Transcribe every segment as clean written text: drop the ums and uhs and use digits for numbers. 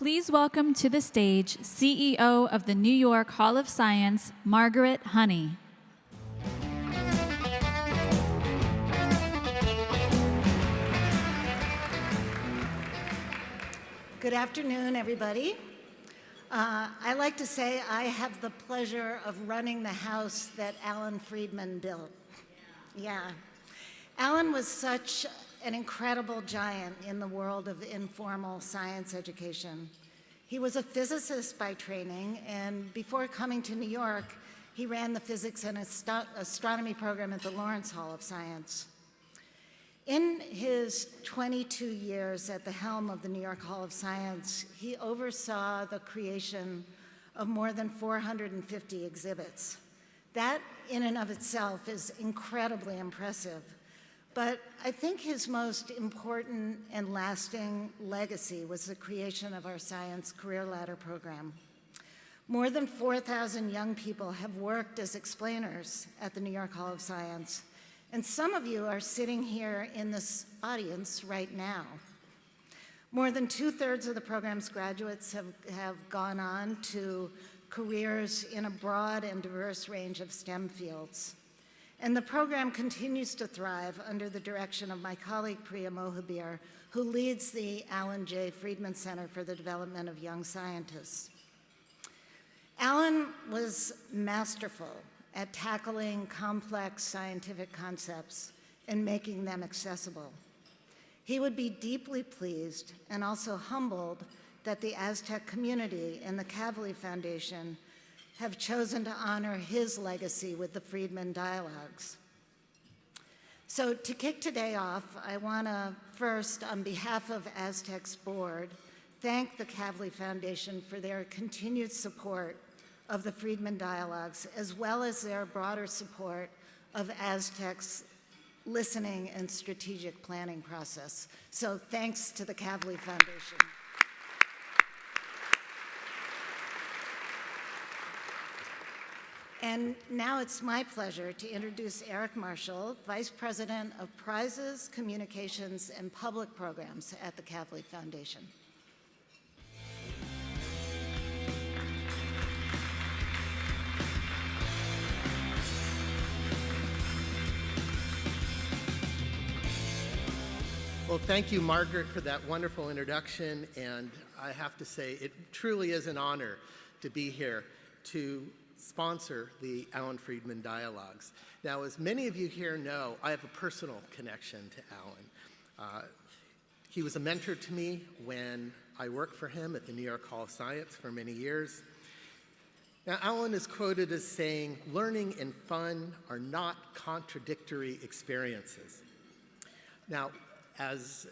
please welcome to the stage CEO of the New York Hall of Science, Margaret Honey. Good afternoon, everybody. I like to say I have the pleasure of running the house that Alan Friedman built. Yeah. Alan was such an incredible giant in the world of informal science education. He was a physicist by training, and before coming to New York, he ran the physics and astronomy program at the Lawrence Hall of Science. In his 22 years at the helm of the New York Hall of Science, he oversaw the creation of more than 450 exhibits. That, in and of itself, is incredibly impressive. But I think his most important and lasting legacy was the creation of our Science Career Ladder program. More than 4,000 young people have worked as explainers at the New York Hall of Science, and some of you are sitting here in this audience right now. More than 2/3 of the program's graduates have gone on to careers in a broad and diverse range of STEM fields. And the program continues to thrive under the direction of my colleague Priya Mohabir, who leads the Alan J. Friedman Center for the Development of Young Scientists. Alan was masterful at tackling complex scientific concepts and making them accessible. He would be deeply pleased and also humbled that the Aztec community and the Kafui Foundation have chosen to honor his legacy with the Friedman Dialogues. So to kick today off, I want to first, on behalf of Aztec's board, thank the Kafui Foundation for their continued support of the Friedman Dialogues, as well as their broader support of Aztec's listening and strategic planning process. So thanks to the Kafui Foundation. And now it's my pleasure to introduce Eric Marshall, Vice President of Prizes, Communications, and Public Programs at the Kafui Foundation. Well, thank you, Margaret, for that wonderful introduction. And I have to say, it truly is an honor to be here to sponsor the Alan Friedman Dialogues. Now, as many of you here know, I have a personal connection to Alan. He was a mentor to me when I worked for him at the New York Hall of Science for many years. Now, Alan is quoted as saying, "Learning and fun are not contradictory experiences." Now, as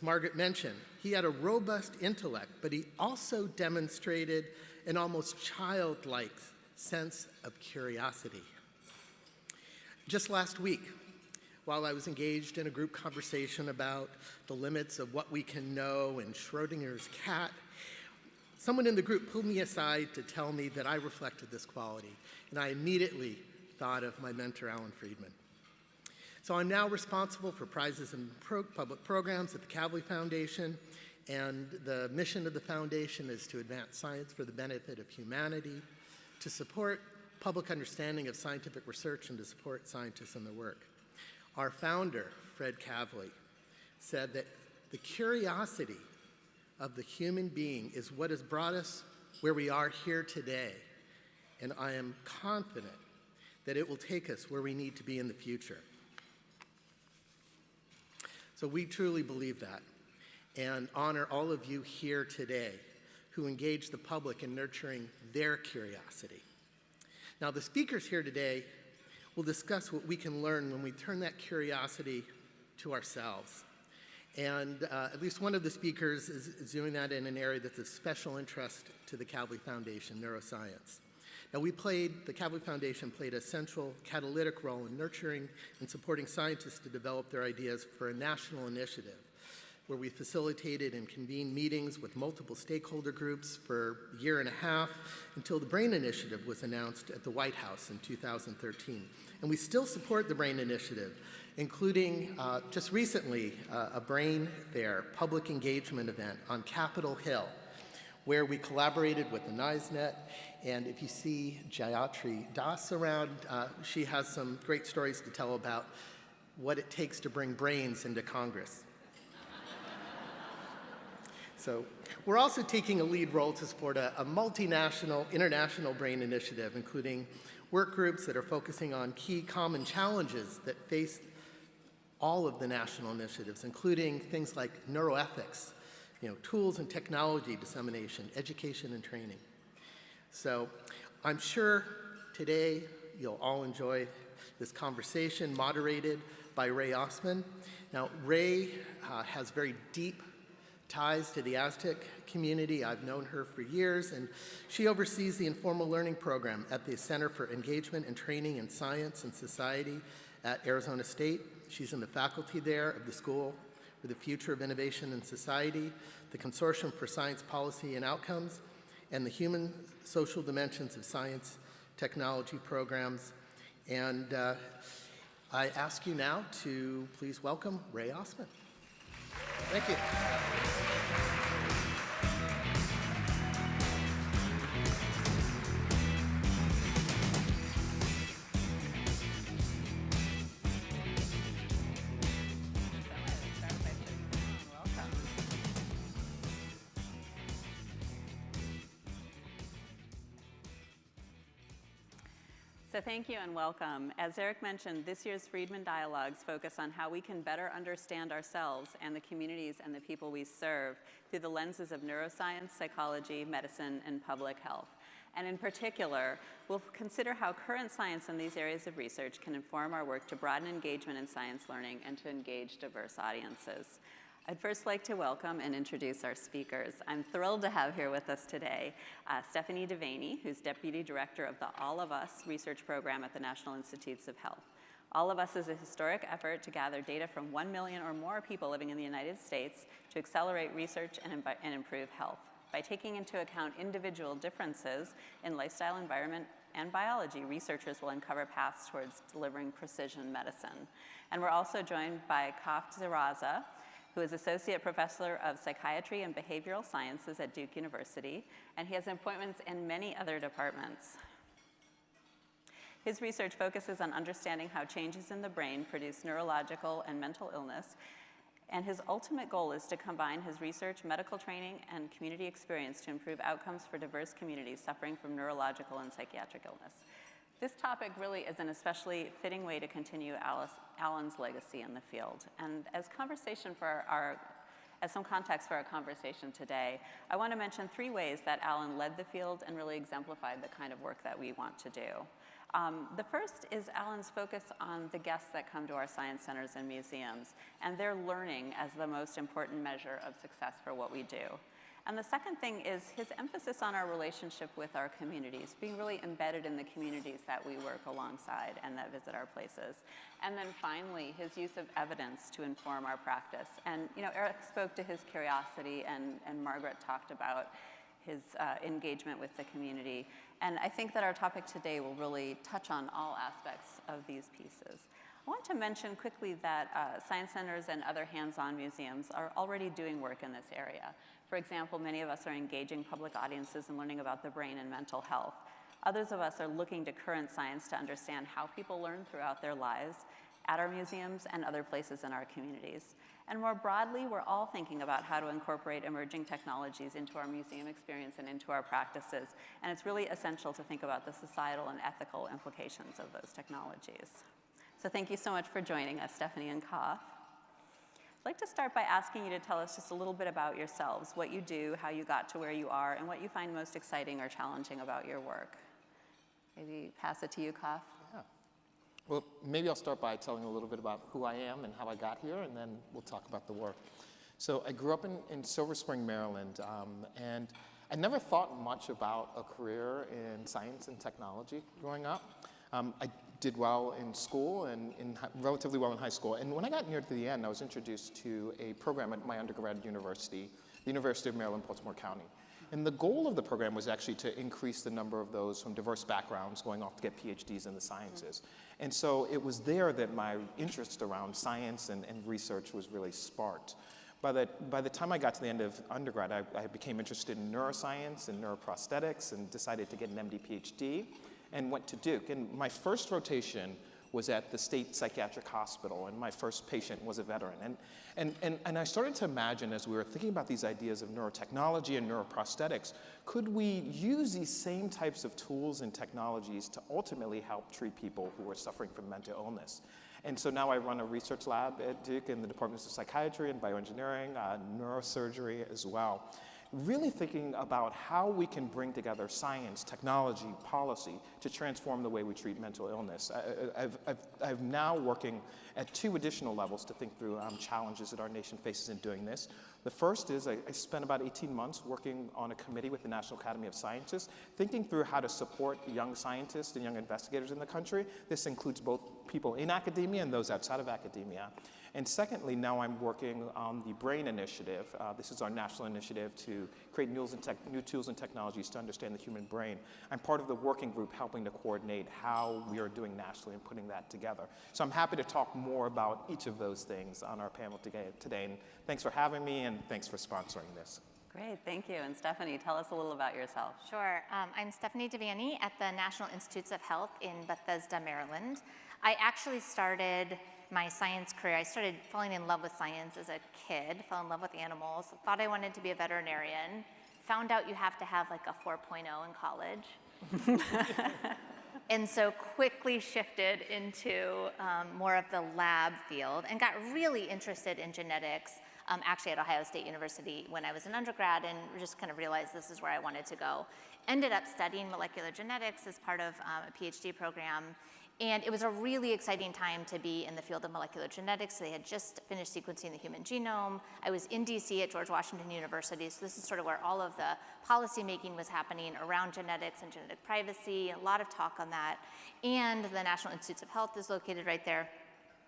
Margaret mentioned, he had a robust intellect, but he also demonstrated an almost childlike sense of curiosity. Just last week, while I was engaged in a group conversation about the limits of what we can know and Schrodinger's cat, someone in the group pulled me aside to tell me that I reflected this quality, and I immediately thought of my mentor, Alan Friedman. So I'm now responsible for prizes and public programs at the Kafui Foundation, and the mission of the foundation is to advance science for the benefit of humanity, to support public understanding of scientific research, and to support scientists in their work. Our founder, Fred Kafui, said that the curiosity of the human being is what has brought us where we are here today, and I am confident that it will take us where we need to be in the future. So we truly believe that and honor all of you here today who engage the public in nurturing their curiosity. Now, the speakers here today will discuss what we can learn when we turn that curiosity to ourselves. And at least one of the speakers is doing that in an area that's of special interest to the Kafui Foundation, neuroscience. Now, the Kafui Foundation played a central catalytic role in nurturing and supporting scientists to develop their ideas for a national initiative, where we facilitated and convened meetings with multiple stakeholder groups for a year and a half until the BRAIN Initiative was announced at the White House in 2013. And we still support the BRAIN Initiative, including just recently a BRAIN Fair public engagement event on Capitol Hill, where we collaborated with the NISNet. And if you see Gayatri Das around, she has some great stories to tell about what it takes to bring brains into Congress. So we're also taking a lead role to support a multinational, international brain initiative, including work groups that are focusing on key common challenges that face all of the national initiatives, including things like neuroethics, tools and technology dissemination, education and training. So I'm sure today you'll all enjoy this conversation moderated by Ray Osmond. Now, Ray has very deep ties to the Aztec community. I've known her for years, and she oversees the informal learning program at the Center for Engagement and Training in Science and Society at Arizona State. She's in the faculty there of the School for the Future of Innovation and Society, the Consortium for Science Policy and Outcomes, and the Human Social Dimensions of Science Technology programs. And I ask you now to please welcome Ray Osmond. Thank you. So thank you and welcome. As Eric mentioned, this year's Friedman Dialogues focus on how we can better understand ourselves and the communities and the people we serve through the lenses of neuroscience, psychology, medicine, and public health. And in particular, we'll consider how current science in these areas of research can inform our work to broaden engagement in science learning and to engage diverse audiences. I'd first like to welcome and introduce our speakers. I'm thrilled to have here with us today Stephanie Devaney, who's Deputy Director of the All of Us research program at the National Institutes of Health. All of Us is a historic effort to gather data from 1 million or more people living in the United States to accelerate research and improve health. By taking into account individual differences in lifestyle, environment, and biology, researchers will uncover paths towards delivering precision medicine. And we're also joined by Dzirasa, who is Associate Professor of Psychiatry and Behavioral Sciences at Duke University, and he has appointments in many other departments. His research focuses on understanding how changes in the brain produce neurological and mental illness, and his ultimate goal is to combine his research, medical training, and community experience to improve outcomes for diverse communities suffering from neurological and psychiatric illness. This topic really is an especially fitting way to continue Alan's legacy in the field. And as some context for our conversation today, I want to mention 3 ways that Alan led the field and really exemplified the kind of work that we want to do. The first is Alan's focus on the guests that come to our science centers and museums, and their learning as the most important measure of success for what we do. And the second thing is his emphasis on our relationship with our communities, being really embedded in the communities that we work alongside and that visit our places. And then finally, his use of evidence to inform our practice. And Eric spoke to his curiosity, and Margaret talked about his engagement with the community. And I think that our topic today will really touch on all aspects of these pieces. I want to mention quickly that science centers and other hands-on museums are already doing work in this area. For example, many of us are engaging public audiences and learning about the brain and mental health. Others of us are looking to current science to understand how people learn throughout their lives at our museums and other places in our communities. And more broadly, we're all thinking about how to incorporate emerging technologies into our museum experience and into our practices. And it's really essential to think about the societal and ethical implications of those technologies. So thank you so much for joining us, Stephanie and Kaf. I'd like to start by asking you to tell us just a little bit about yourselves, what you do, how you got to where you are, and what you find most exciting or challenging about your work. Maybe pass it to you, Kaf. Yeah. Well, maybe I'll start by telling a little bit about who I am and how I got here, and then we'll talk about the work. So I grew up in Silver Spring, Maryland, and I never thought much about a career in science and technology growing up. I did well in school and relatively well in high school. And when I got near to the end, I was introduced to a program at my undergrad university, the University of Maryland, Baltimore County. And the goal of the program was actually to increase the number of those from diverse backgrounds going off to get PhDs in the sciences. And so it was there that my interest around science and research was really sparked. By the time I got to the end of undergrad, I became interested in neuroscience and neuroprosthetics and decided to get an MD PhD and went to Duke. And my first rotation was at the state psychiatric hospital, and my first patient was a veteran. And I started to imagine, as we were thinking about these ideas of neurotechnology and neuroprosthetics, could we use these same types of tools and technologies to ultimately help treat people who are suffering from mental illness? And so now I run a research lab at Duke in the departments of psychiatry and bioengineering, neurosurgery as well. Really thinking about how we can bring together science, technology, policy to transform the way we treat mental illness. I'm now working at 2 additional levels to think through challenges that our nation faces in doing this. The first is I spent about 18 months working on a committee with the National Academy of Sciences, thinking through how to support young scientists and young investigators in the country. This includes both people in academia and those outside of academia. And secondly, now I'm working on the BRAIN initiative. This is our national initiative to create new tools and technologies to understand the human brain. I'm part of the working group helping to coordinate how we are doing nationally and putting that together. So I'm happy to talk more about each of those things on our panel today. And thanks for having me, and thanks for sponsoring this. Great, thank you. And Stephanie, tell us a little about yourself. Sure. I'm Stephanie Devaney at the National Institutes of Health in Bethesda, Maryland. I actually started my science career. I started falling in love with science as a kid, fell in love with animals, thought I wanted to be a veterinarian, found out you have to have like a 4.0 in college. And so quickly shifted into more of the lab field and got really interested in genetics, actually at Ohio State University when I was an undergrad, and just kind of realized this is where I wanted to go. Ended up studying molecular genetics as part of a PhD program. And it was a really exciting time to be in the field of molecular genetics. They had just finished sequencing the human genome. I was in DC at George Washington University, so this is sort of where all of the policy making was happening around genetics and genetic privacy, a lot of talk on that. And the National Institutes of Health is located right there.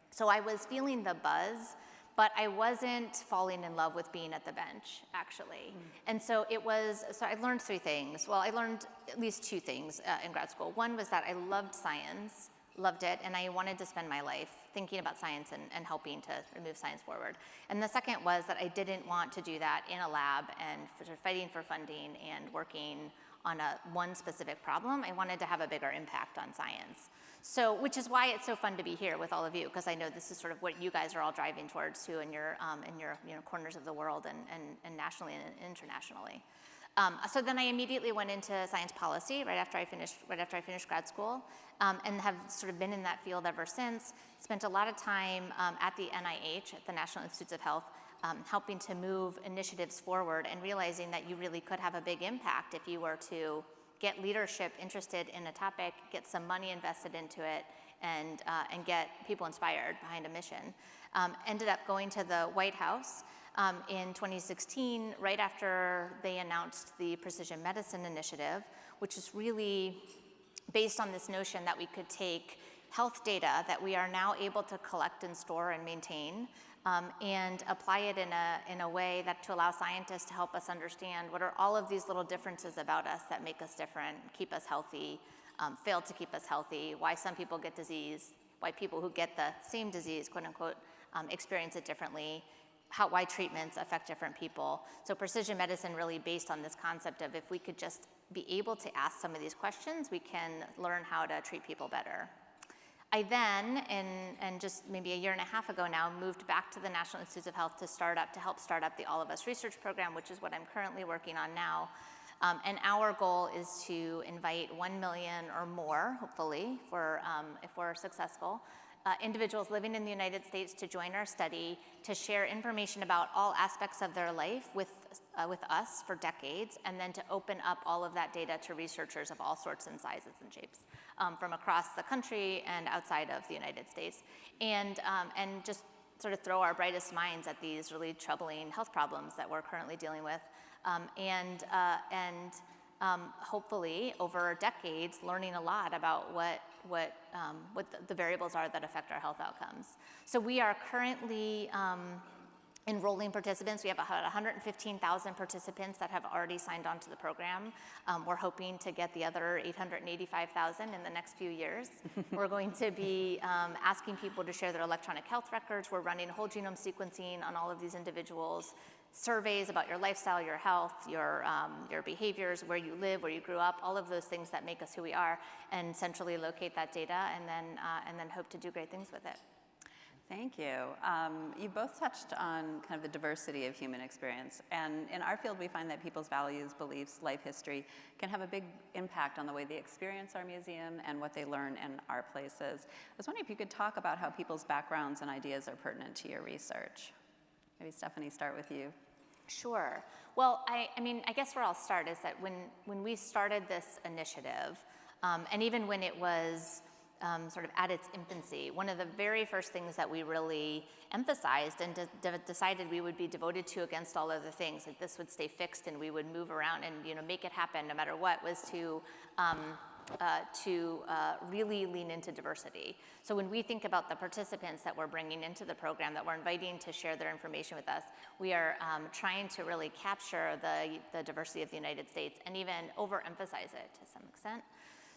So I was feeling the buzz, but I wasn't falling in love with being at the bench, actually. And so I learned 3 things. Well, I learned at least 2 things in grad school. One was that I loved science, loved it, and I wanted to spend my life thinking about science and helping to move science forward. And the second was that I didn't want to do that in a lab and fighting for funding and working on one specific problem. I wanted to have a bigger impact on science. So, which is why it's so fun to be here with all of you, because I know this is sort of what you guys are all driving towards too in your corners of the world and nationally and internationally. So then I immediately went into science policy right after I finished grad school, and have sort of been in that field ever since. Spent a lot of time at the NIH, at the National Institutes of Health, helping to move initiatives forward and realizing that you really could have a big impact if you were to get leadership interested in a topic, get some money invested into it, and get people inspired behind a mission. Ended up going to the White House in 2016, right after they announced the Precision Medicine Initiative, which is really based on this notion that we could take health data that we are now able to collect and store and maintain, and apply it in a way that to allow scientists to help us understand what are all of these little differences about us that make us different, keep us healthy, fail to keep us healthy, why some people get disease, why people who get the same disease, quote unquote, experience it differently, why treatments affect different people. So precision medicine really based on this concept of if we could just be able to ask some of these questions, we can learn how to treat people better. I then, and just maybe a year and a half ago now, moved back to the National Institutes of Health to help start up the All of Us research program, which is what I'm currently working on now. And our goal is to invite 1 million or more, hopefully, if we're successful, individuals living in the United States to join our study, to share information about all aspects of their life with us for decades, and then to open up all of that data to researchers of all sorts and sizes and shapes from across the country and outside of the United States, and just sort of throw our brightest minds at these really troubling health problems that we're currently dealing with, and hopefully over decades learning a lot about what the variables are that affect our health outcomes. So we are currently enrolling participants. We have about 115,000 participants that have already signed on to the program. We're hoping to get the other 885,000 in the next few years. We're going to be asking people to share their electronic health records. We're running whole genome sequencing on all of these individuals, surveys about your lifestyle, your health, your behaviors, where you live, where you grew up, all of those things that make us who we are, and centrally locate that data, and then hope to do great things with it. Thank you. You both touched on kind of the diversity of human experience. And in our field, we find that people's values, beliefs, life history can have a big impact on the way they experience our museum and what they learn in our places. I was wondering if you could talk about how people's backgrounds and ideas are pertinent to your research. Maybe Stephanie, start with you. Sure. Well, I mean, I guess where I'll start is that when we started this initiative, and even when it was sort of at its infancy, one of the very first things that we really emphasized and decided we would be devoted to against all other things, that this would stay fixed and we would move around and make it happen no matter what, was to really lean into diversity. So when we think about the participants that we're bringing into the program, that we're inviting to share their information with us, we are trying to really capture the diversity of the United States and even overemphasize it to some extent.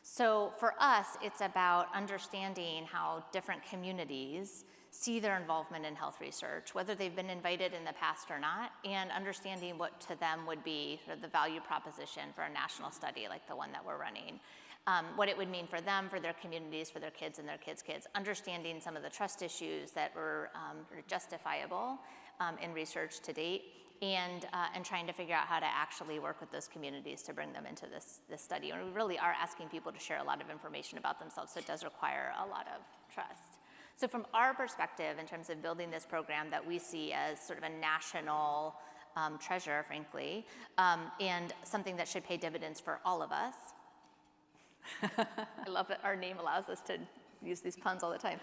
So for us, it's about understanding how different communities see their involvement in health research, whether they've been invited in the past or not, and understanding what to them would be sort of the value proposition for a national study like the one that we're running. What it would mean for them, for their communities, for their kids and their kids' kids, understanding some of the trust issues that were justifiable in research to date, and trying to figure out how to actually work with those communities to bring them into this study. And we really are asking people to share a lot of information about themselves, so it does require a lot of trust. So from our perspective, in terms of building this program that we see as sort of a national treasure, frankly, and something that should pay dividends for all of us. I love that our name allows us to use these puns all the time.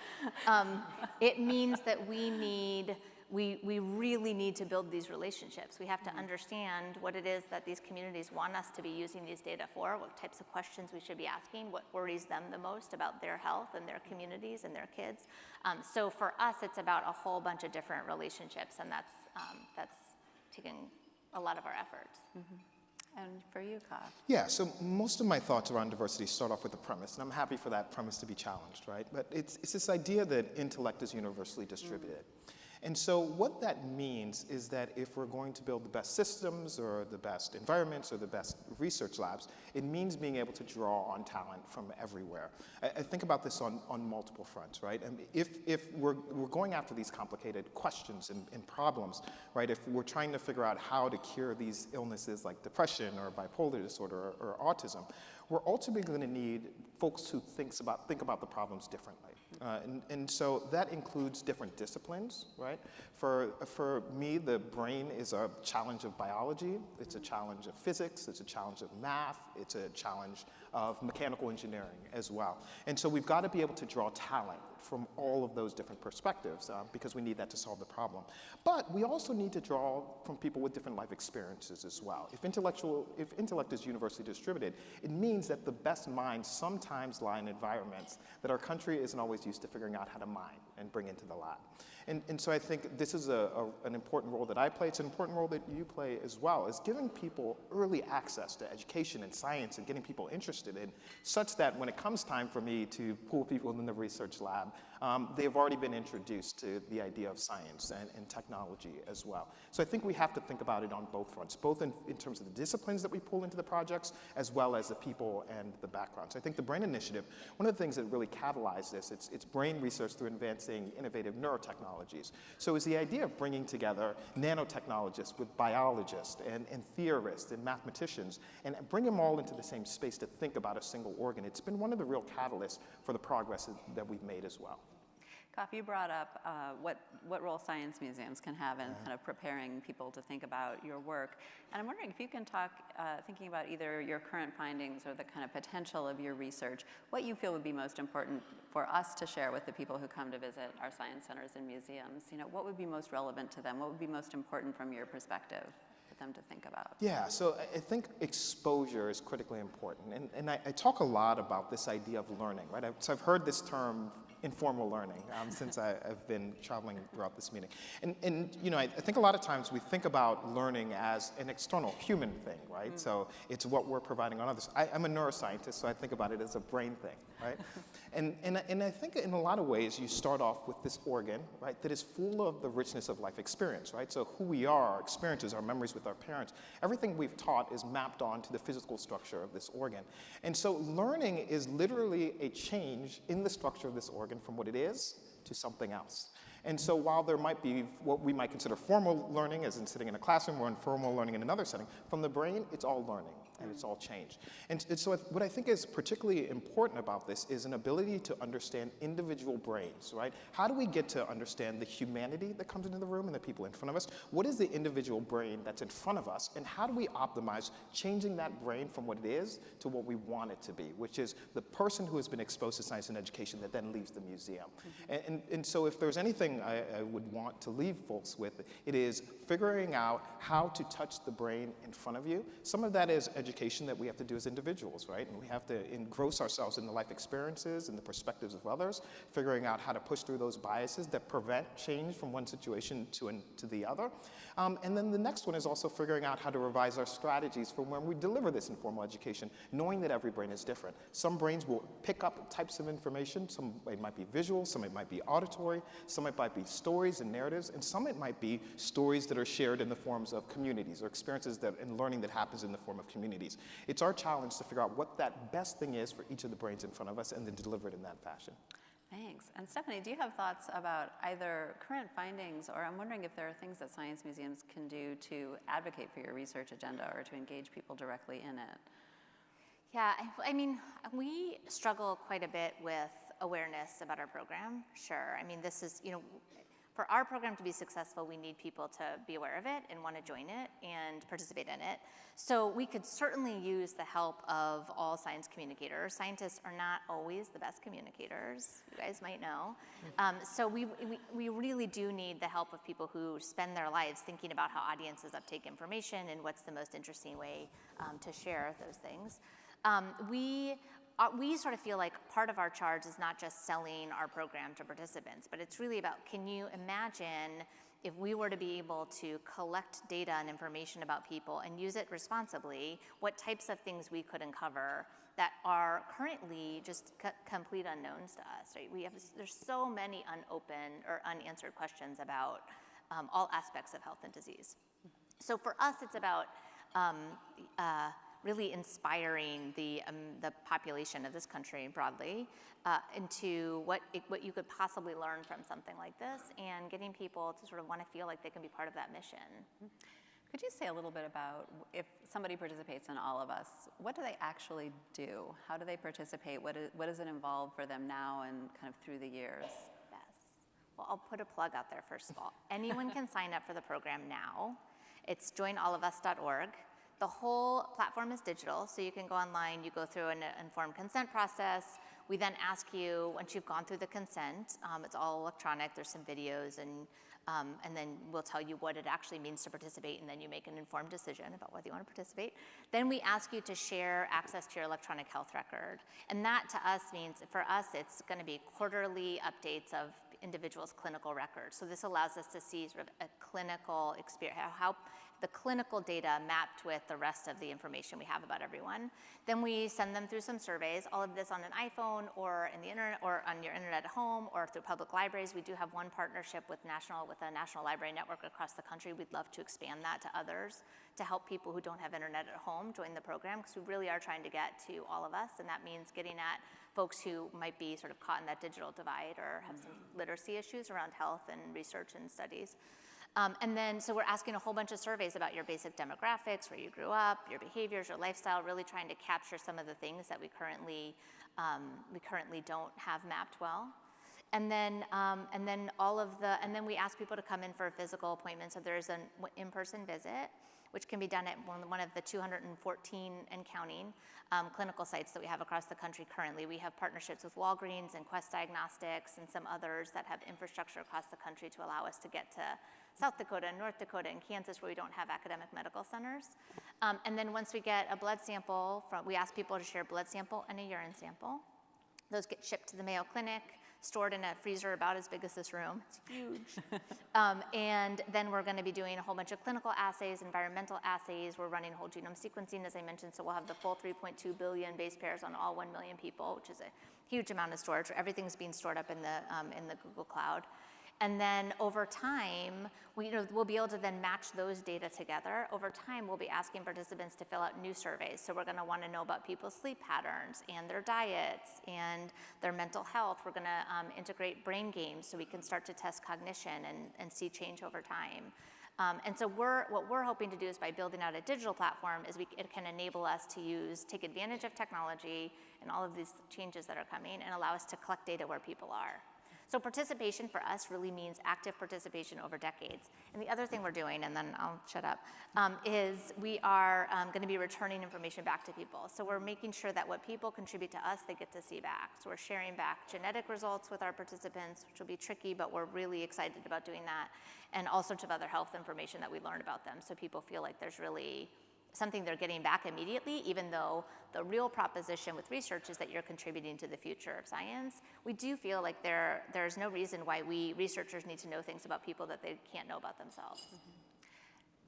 It means that we really need to build these relationships. We have to understand what it is that these communities want us to be using these data for, what types of questions we should be asking, what worries them the most about their health and their communities and their kids. So for us, it's about a whole bunch of different relationships, and that's taking a lot of our efforts. Mm-hmm. And for you, Kaf? Yeah, so most of my thoughts around diversity start off with a premise, and I'm happy for that premise to be challenged, right? But it's this idea that intellect is universally distributed. And so what that means is that if we're going to build the best systems or the best environments or the best research labs, it means being able to draw on talent from everywhere. I think about this on multiple fronts, right? And if we're going after these complicated questions and problems, right? If we're trying to figure out how to cure these illnesses like depression or bipolar disorder or autism, we're ultimately going to need folks who think about the problems differently. And so that includes different disciplines, right? For me, the brain is a challenge of biology, it's a challenge of physics, it's a challenge of math, it's a challenge of mechanical engineering as well. And so we've got to be able to draw talent from all of those different perspectives because we need that to solve the problem. But we also need to draw from people with different life experiences as well. If intellect is universally distributed, it means that the best minds sometimes lie in environments that our country isn't always used to figuring out how to mine and bring into the lab. And so I think this is an important role that I play. It's an important role that you play as well, is giving people early access to education and science and getting people interested in, such that when it comes time for me to pull people in the research lab, they've already been introduced to the idea of science and technology as well. So I think we have to think about it on both fronts, both in terms of the disciplines that we pull into the projects, as well as the people and the backgrounds. I think the BRAIN Initiative, one of the things that really catalyzed this, it's brain research through advancing innovative neurotechnologies. So it's the idea of bringing together nanotechnologists with biologists and theorists and mathematicians and bring them all into the same space to think about a single organ. It's been one of the real catalysts for the progress that we've made as well. Kaf, you brought up what role science museums can have in kind of preparing people to think about your work. And I'm wondering if you can talk, thinking about either your current findings or the kind of potential of your research, what you feel would be most important for us to share with the people who come to visit our science centers and museums. What would be most relevant to them? What would be most important from your perspective for them to think about? Yeah, so I think exposure is critically important. And I talk a lot about this idea of learning, right? So I've heard this term informal learning since I've been traveling throughout this meeting. And you know, I think a lot of times we think about learning as an external human thing, right? So it's what we're providing on others. I'm a neuroscientist, so I think about it as a brain thing, right? And I think in a lot of ways you start off with this organ, right, that is full of the richness of life experience, right? So who we are, our experiences, our memories with our parents, everything we've taught is mapped onto the physical structure of this organ. And so learning is literally a change in the structure of this organ from what it is to something else. And so while there might be what we might consider formal learning, as in sitting in a classroom, or informal learning in another setting, from the brain, it's all learning, and it's all change. And so what I think is particularly important about this is an ability to understand individual brains, right? How do we get to understand the humanity that comes into the room and the people in front of us? What is the individual brain that's in front of us, and how do we optimize changing that brain from what it is to what we want it to be, which is the person who has been exposed to science and education that then leaves the museum. And so if there's anything I would want to leave folks with, it is figuring out how to touch the brain in front of you. Some of that is education that we have to do as individuals, right? And we have to engross ourselves in the life experiences and the perspectives of others, figuring out how to push through those biases that prevent change from one situation to the other. And then the next one is also figuring out how to revise our strategies for when we deliver this informal education, knowing that every brain is different. Some brains will pick up types of information. Some it might be visual, some it might be auditory, some it might be stories and narratives, and some it might be stories that are shared in the forms of communities, or experiences and learning that happens in the form of communities. It's our challenge to figure out what that best thing is for each of the brains in front of us and then deliver it in that fashion. Thanks. And Stephanie, do you have thoughts about either current findings, or I'm wondering if there are things that science museums can do to advocate for your research agenda or to engage people directly in it? Yeah, I mean, we struggle quite a bit with awareness about our program, sure. I mean, this is, you know, for our program to be successful, we need people to be aware of it and want to join it and participate in it. So we could certainly use the help of all science communicators. Scientists are not always the best communicators, you guys might know. So we really do need the help of people who spend their lives thinking about how audiences uptake information and what's the most interesting way to share those things. We sort of feel like part of our charge is not just selling our program to participants, but it's really about, can you imagine if we were to be able to collect data and information about people and use it responsibly, what types of things we could uncover that are currently just complete unknowns to us, right? There's so many unopened or unanswered questions about all aspects of health and disease. So for us, it's about really inspiring the population of this country broadly into what you could possibly learn from something like this, and getting people to sort of want to feel like they can be part of that mission. Could you say a little bit about, if somebody participates in All of Us, what do they actually do? How do they participate? What does it involve for them now and kind of through the years? Yes. Well, I'll put a plug out there first of all. Anyone can sign up for the program now. It's joinallofus.org. The whole platform is digital, so you can go online, you go through an informed consent process. We then ask you, once you've gone through the consent, it's all electronic, there's some videos, and then we'll tell you what it actually means to participate, and then you make an informed decision about whether you want to participate. Then we ask you to share access to your electronic health record. And that to us means, for us, it's going to be quarterly updates of individuals' clinical records. So this allows us to see sort of a clinical experience, how the clinical data mapped with the rest of the information we have about everyone. Then we send them through some surveys, all of this on an iPhone or in the internet or on your internet at home or through public libraries. We do have one partnership with a national library network across the country. We'd love to expand that to others to help people who don't have internet at home join the program, because we really are trying to get to all of us, and that means getting at folks who might be sort of caught in that digital divide or have some literacy issues around health and research and studies. And then, so we're asking a whole bunch of surveys about your basic demographics, where you grew up, your behaviors, your lifestyle, really trying to capture some of the things that we currently don't have mapped well. And then we ask people to come in for a physical appointment. So there's an in-person visit, which can be done at one of the 214 and counting clinical sites that we have across the country currently. We have partnerships with Walgreens and Quest Diagnostics and some others that have infrastructure across the country to allow us to get to South Dakota, North Dakota, and Kansas, where we don't have academic medical centers. And then once we get a blood sample, we ask people to share a blood sample and a urine sample. Those get shipped to the Mayo Clinic. stored in a freezer about as big as this room. It's huge. And then we're going to be doing a whole bunch of clinical assays, environmental assays. We're running whole genome sequencing, as I mentioned, so we'll have the full 3.2 billion base pairs on all 1 million people, which is a huge amount of storage. Everything's being stored up in the Google Cloud. And then over time, we'll be able to then match those data together. Over time, we'll be asking participants to fill out new surveys. So we're going to want to know about people's sleep patterns and their diets and their mental health. We're going to integrate brain games so we can start to test cognition and see change over time. And so what we're hoping to do is by building out a digital platform is it can enable us to take advantage of technology and all of these changes that are coming and allow us to collect data where people are. So participation for us really means active participation over decades. And the other thing we're doing, and then I'll shut up, is we are going to be returning information back to people. So we're making sure that what people contribute to us, they get to see back. So we're sharing back genetic results with our participants, which will be tricky, but we're really excited about doing that, and all sorts of other health information that we learn about them, so people feel like there's really something they're getting back immediately, even though the real proposition with research is that you're contributing to the future of science. We do feel like there's no reason why we researchers need to know things about people that they can't know about themselves.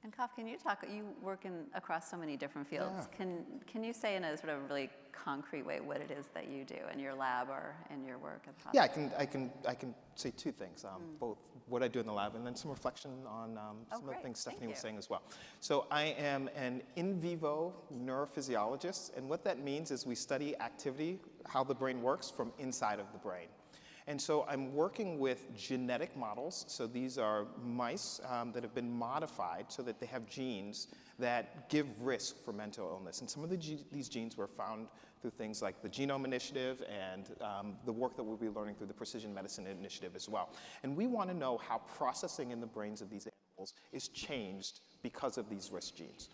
And Kaf, can you talk, you work across so many different fields. Yeah. Can you say in a sort of really concrete way what it is that you do in your lab or in your work at the hospital? Yeah, I can say two things, both what I do in the lab and then some reflection on some of the things Stephanie was saying as well. So I am an in vivo neurophysiologist, and what that means is we study activity, how the brain works from inside of the brain. And so I'm working with genetic models. So these are mice that have been modified so that they have genes that give risk for mental illness. And some of these genes were found through things like the Genome Initiative and the work that we'll be learning through the Precision Medicine Initiative as well. And we want to know how processing in the brains of these animals is changed because of these risk genes.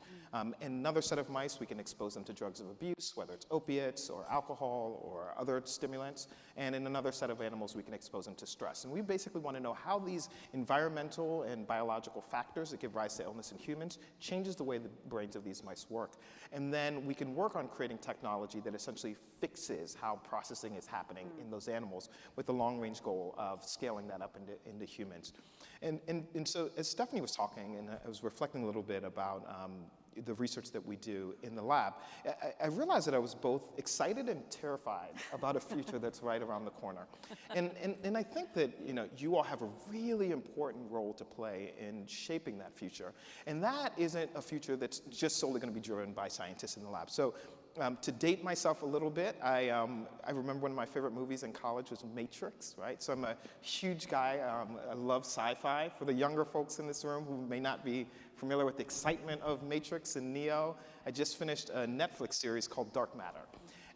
In another set of mice, we can expose them to drugs of abuse, whether it's opiates or alcohol or other stimulants. And in another set of animals, we can expose them to stress. And we basically want to know how these environmental and biological factors that give rise to illness in humans changes the way the brains of these mice work. And then we can work on creating technology that essentially fixes how processing is happening in those animals with the long-range goal of scaling that up into humans. And so as Stephanie was talking, and I was reflecting a little bit about the research that we do in the lab, I realized that I was both excited and terrified about a future that's right around the corner. And I think that you all have a really important role to play in shaping that future. And that isn't a future that's just solely going to be driven by scientists in the lab. So to date myself a little bit, I remember one of my favorite movies in college was Matrix, right? So I'm a huge guy. I love sci-fi. For the younger folks in this room who may not be familiar with the excitement of Matrix and Neo, I just finished a Netflix series called Dark Matter.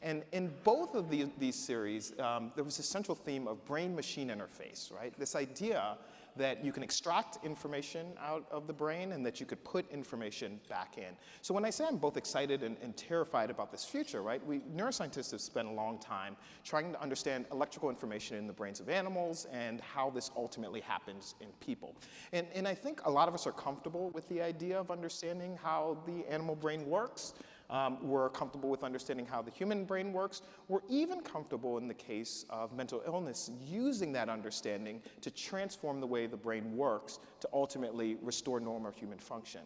And in both of these series, there was a central theme of brain-machine interface, right? This idea that you can extract information out of the brain and that you could put information back in. So when I say I'm both excited and terrified about this future, right, neuroscientists have spent a long time trying to understand electrical information in the brains of animals and how this ultimately happens in people. And I think a lot of us are comfortable with the idea of understanding how the animal brain works. We're comfortable with understanding how the human brain works. We're even comfortable in the case of mental illness using that understanding to transform the way the brain works to ultimately restore normal human function.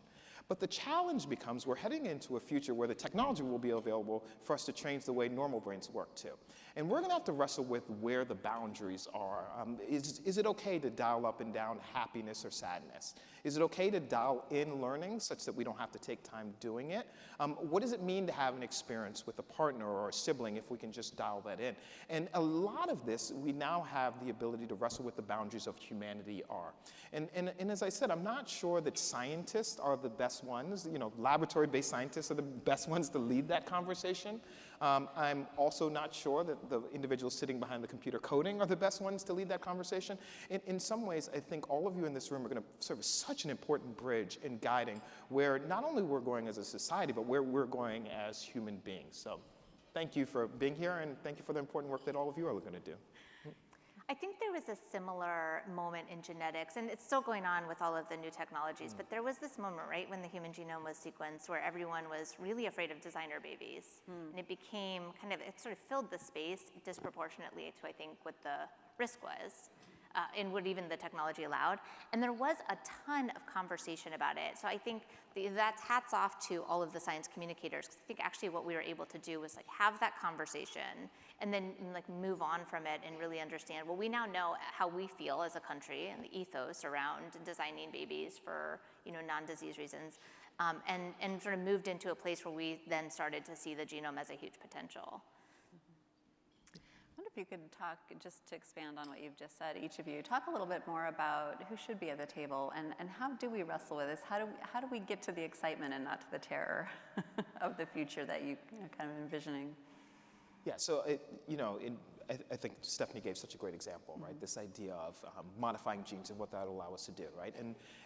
But the challenge becomes we're heading into a future where the technology will be available for us to change the way normal brains work too. And we're going to have to wrestle with where the boundaries are. Is it okay to dial up and down happiness or sadness? Is it okay to dial in learning such that we don't have to take time doing it? What does it mean to have an experience with a partner or a sibling if we can just dial that in? And a lot of this, we now have the ability to wrestle with the boundaries of humanity are. And as I said, I'm not sure that scientists are the best ones. Laboratory-based scientists are the best ones to lead that conversation. I'm also not sure that the individuals sitting behind the computer coding are the best ones to lead that conversation. In some ways, I think all of you in this room are going to serve as such an important bridge in guiding where not only we're going as a society, but where we're going as human beings. So thank you for being here, and thank you for the important work that all of you are going to do. I think there was a similar moment in genetics, and it's still going on with all of the new technologies, but there was this moment, right, when the human genome was sequenced where everyone was really afraid of designer babies. And it became it sort of filled the space disproportionately to, I think, what the risk was. And what even the technology allowed. And there was a ton of conversation about it. So I think that's hats off to all of the science communicators. 'Cause I think actually what we were able to do was like have that conversation and then like move on from it and really understand, well, we now know how we feel as a country and the ethos around designing babies for, you know, non-disease reasons. And sort of moved into a place where we then started to see the genome as a huge potential. I wonder if you could talk, just to expand on what you've just said, each of you, talk a little bit more about who should be at the table and how do we wrestle with this? How do we get to the excitement and not to the terror of the future that you kind of envisioning? Yeah, so I think Stephanie gave such a great example, right? This idea of modifying genes and what that will allow us to do, right?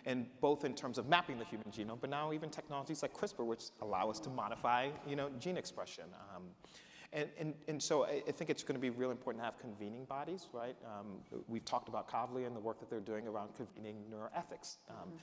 And both in terms of mapping the human genome, but now even technologies like CRISPR, which allow us to modify, gene expression. And so I think it's going to be really important to have convening bodies, right? We've talked about Kafui and the work that they're doing around convening neuroethics.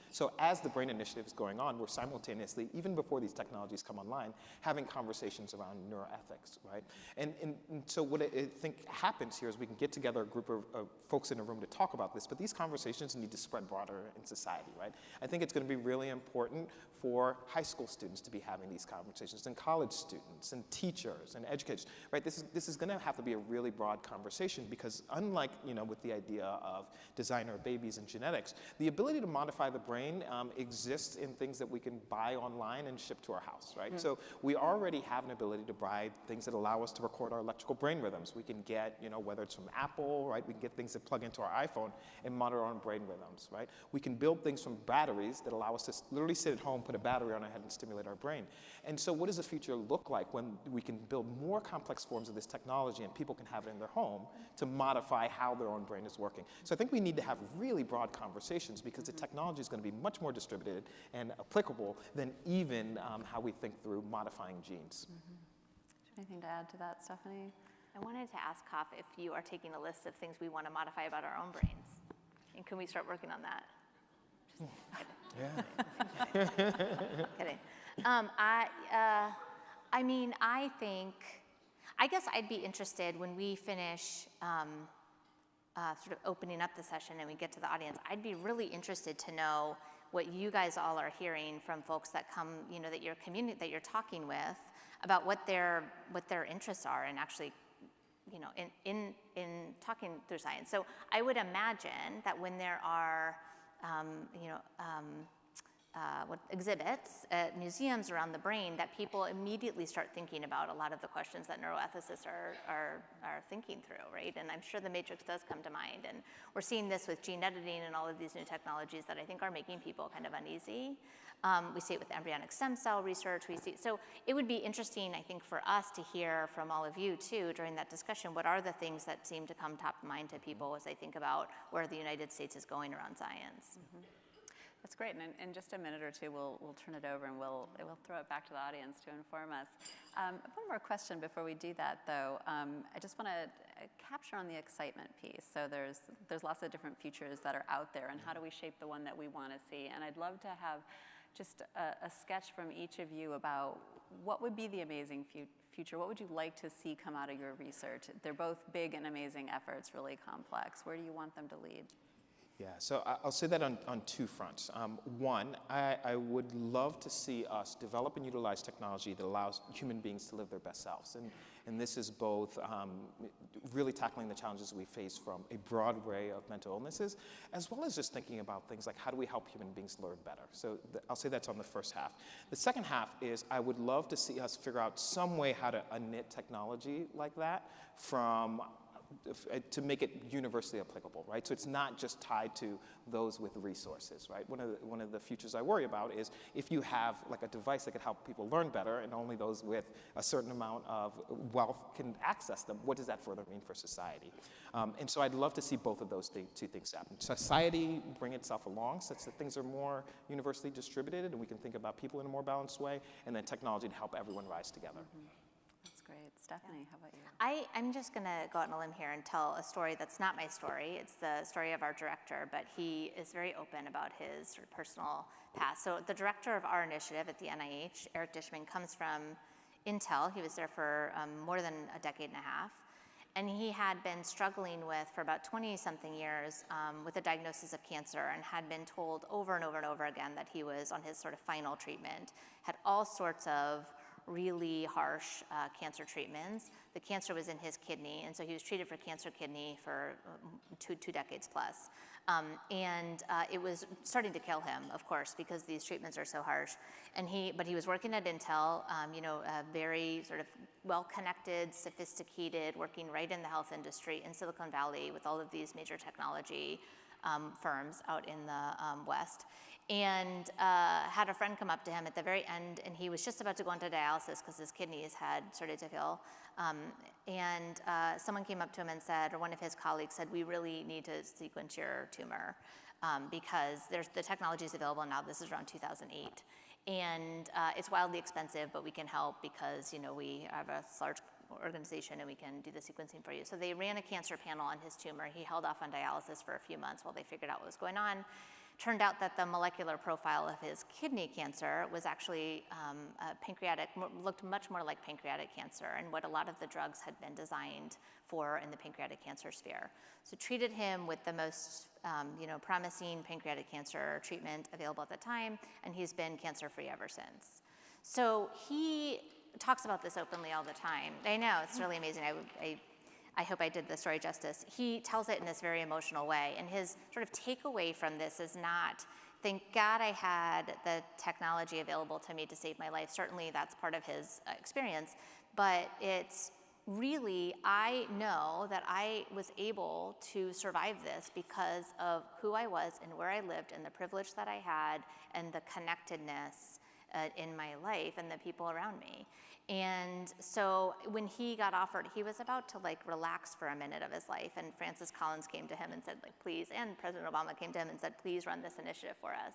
So as the BRAIN initiative is going on, we're simultaneously, even before these technologies come online, having conversations around neuroethics, right? And so what I think happens here is we can get together a group of folks in a room to talk about this, but these conversations need to spread broader in society, right? I think it's going to be really important for high school students to be having these conversations, and college students, and teachers, and educators, right? This is going to have to be a really broad conversation because unlike, with the idea of designer babies and genetics, the ability to modify the brain exists in things that we can buy online and ship to our house, right? So we already have an ability to buy things that allow us to record our electrical brain rhythms. We can get, whether it's from Apple, right? We can get things that plug into our iPhone and monitor our own brain rhythms, right? We can build things from batteries that allow us to literally sit at home, put a battery on our head and stimulate our brain. And so what does the future look like when we can build more complex forms of this technology and people can have it in their home to modify how their own brain is working? So I think we need to have really broad conversations because the technology is going to be much more distributed and applicable than even how we think through modifying genes. Anything to add to that, Stephanie? I wanted to ask Kaf if you are taking a list of things we want to modify about our own brains. And can we start working on that? Just kidding. I guess I'd be interested when we finish sort of opening up the session and we get to the audience, I'd be really interested to know what you guys all are hearing from folks that come, that you're talking with about what their interests are and actually, in talking through science. So I would imagine that when there are exhibits at museums around the brain, that people immediately start thinking about a lot of the questions that neuroethicists are thinking through, right? And I'm sure the matrix does come to mind. And we're seeing this with gene editing and all of these new technologies that I think are making people kind of uneasy. We see it with embryonic stem cell research. So it would be interesting, I think, for us to hear from all of you too during that discussion. What are the things that seem to come top of mind to people as they think about where the United States is going around science? That's great, and in just a minute or two, we'll turn it over and we'll throw it back to the audience to inform us. One more question before we do that, though. I just want to capture on the excitement piece. So there's lots of different futures that are out there, and how do we shape the one that we want to see? And I'd love to have just a sketch from each of you about what would be the amazing future. What would you like to see come out of your research? They're both big and amazing efforts, really complex. Where do you want them to lead? Yeah, so I'll say that on two fronts. One, I would love to see us develop and utilize technology that allows human beings to live their best selves. And this is both really tackling the challenges we face from a broad array of mental illnesses, as well as just thinking about things like how do we help human beings learn better. So I'll say that's on the first half. The second half is I would love to see us figure out some way how to unknit technology like that to make it universally applicable, right? So it's not just tied to those with resources, right? One of the futures I worry about is if you have like a device that could help people learn better and only those with a certain amount of wealth can access them, what does that further mean for society? And so I'd love to see both of those two things happen. Society bring itself along such that things are more universally distributed and we can think about people in a more balanced way, and then technology to help everyone rise together. That's great. Stephanie, how about you? I'm just going to go out on a limb here and tell a story that's not my story. It's the story of our director, but he is very open about his sort of personal past. So the director of our initiative at the NIH, Eric Dishman, comes from Intel. He was there for more than a decade and a half. And he had been struggling with, for about 20-something years, with a diagnosis of cancer, and had been told over and over and over again that he was on his sort of final treatment, had all sorts of really harsh cancer treatments. The cancer was in his kidney, and so he was treated for cancer kidney for two decades plus. It was starting to kill him, of course, because these treatments are so harsh. But he was working at Intel, a very sort of well-connected, sophisticated, working right in the health industry in Silicon Valley with all of these major technology firms out in the West. And had a friend come up to him at the very end, and he was just about to go into dialysis because his kidneys had started to fail. Someone came up to him and said, or one of his colleagues said, we really need to sequence your tumor because the technology is available now. This is around 2008. And it's wildly expensive, but we can help because we have a large organization and we can do the sequencing for you. So they ran a cancer panel on his tumor. He held off on dialysis for a few months while they figured out what was going on. Turned out that the molecular profile of his kidney cancer was actually looked much more like pancreatic cancer and what a lot of the drugs had been designed for in the pancreatic cancer sphere. So treated him with the most promising pancreatic cancer treatment available at the time, and he's been cancer-free ever since. So he talks about this openly all the time. I know, it's really amazing. I hope I did the story justice. He tells it in this very emotional way, and his sort of takeaway from this is not, thank God I had the technology available to me to save my life. Certainly that's part of his experience, but it's really, I know that I was able to survive this because of who I was and where I lived and the privilege that I had and the connectedness in my life and the people around me. And so when he got offered, he was about to relax for a minute of his life, and Francis Collins came to him and said please, and President Obama came to him and said, please run this initiative for us.